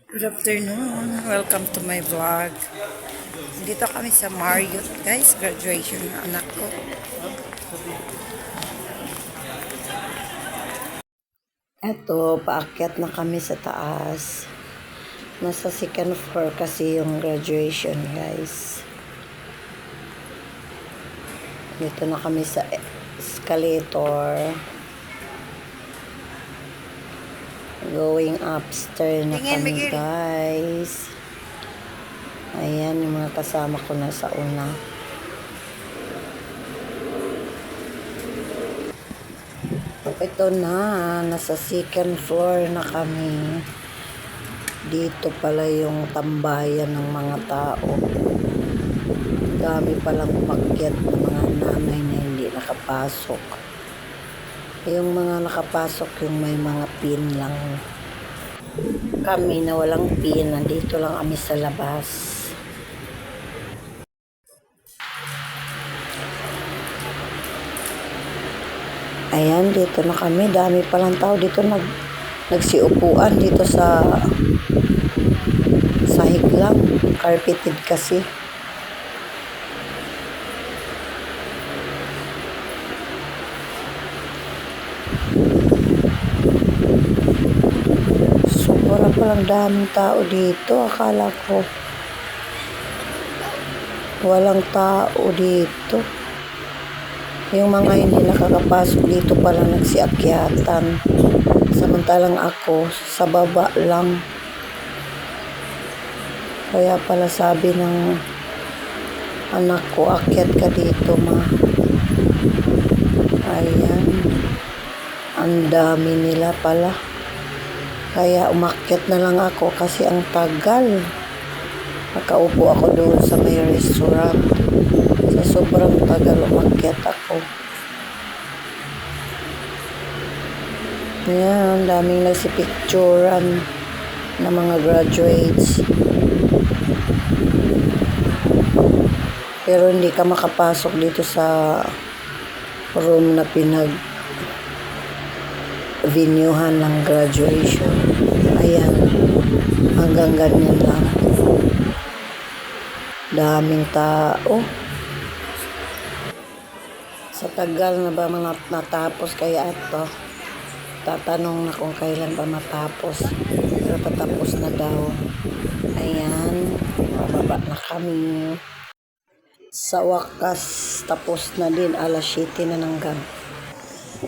Good afternoon. Welcome to my vlog. Dito kami sa Marriott, guys. Graduation ng anak ko. Eto, paakyat na kami sa taas. Nasa second floor kasi yung graduation, guys. Dito na kami sa escalator. Going upstairs na kami, guys. Ayan, yung mga kasama ko na sa una. Ito na, nasa second floor na kami. Dito pala yung tambayan ng mga tao. Dami palang umakyat ng mga nanay na hindi nakapasok. Yung mga nakapasok yung may mga pin lang. Kami na walang pin, nandito lang kami sa labas. Ayan, dito na kami. Dami palang tao dito nagsiupuan dito sa sahig lang. Carpeted kasi. Wala palang daming tao dito. Akala ko walang tao dito. Yung mga hindi nakakapasok dito pala nagsiakyatan. Samantalang ako sa baba lang. Kaya pala sabi ng anak ko, akyat ka dito, ma. Ayan. Ang dami nila pala. Kaya umakyat na lang ako kasi ang tagal. Nakaupo ako doon sa may restaurant. Sa sobrang tagal umakyat ako. Ayan, daming nagsipicturan na mga graduates. Pero hindi ka makapasok dito sa room na venuehan ng graduation. Ayan, hanggang ganyan lang. Daming tao. Sa tagal na ba mga natapos kaya ito? Tatanong na kung kailan ba matapos. Pero patapos na daw. Ayan, bababa na kami. Sa wakas, tapos na din. Alas 7 na ng gabi.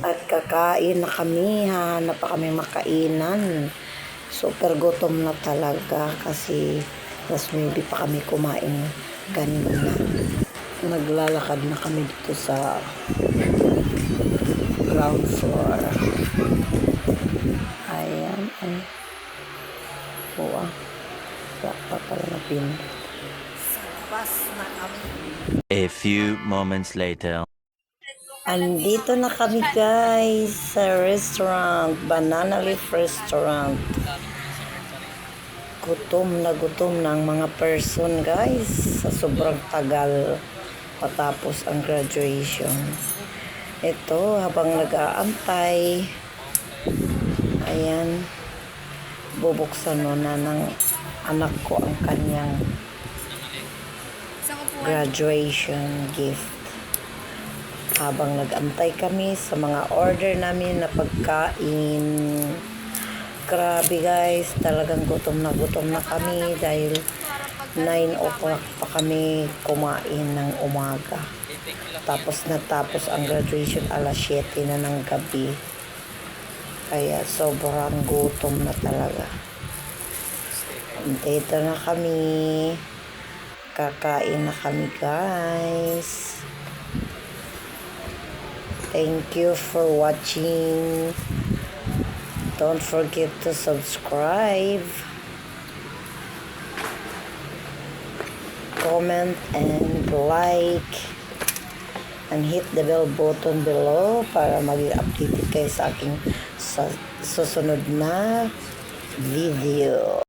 At kakain na kami, hanap pa kami makainan. Super gutom na talaga kasi mas maybe pa kami kumain kanina. Naglalakad na kami dito sa ground floor. Ayan, ay. Wala pa pala na pin. Sa labas na kami. A few moments later. Andito na kami, guys, sa restaurant, Banana Leaf Restaurant. Gutom ng mga person, guys, sa sobrang tagal patapos ang graduation. Ito, habang nag-aantay, ayan, bubuksan na ng anak ko ang kanyang graduation gift. Habang nag-antay kami sa mga order namin na pagkain. Grabe, guys, talagang gutom na kami dahil 9 o'clock pa kami kumain ng umaga. Tapos natapos ang graduation alas 7 na ng gabi. Kaya sobrang gutom na talaga. Dito na kami. Kakain na kami, guys. Thank you for watching. Don't forget to subscribe, comment, and like, and hit the bell button below para maging updated kayo sa aking susunod na video.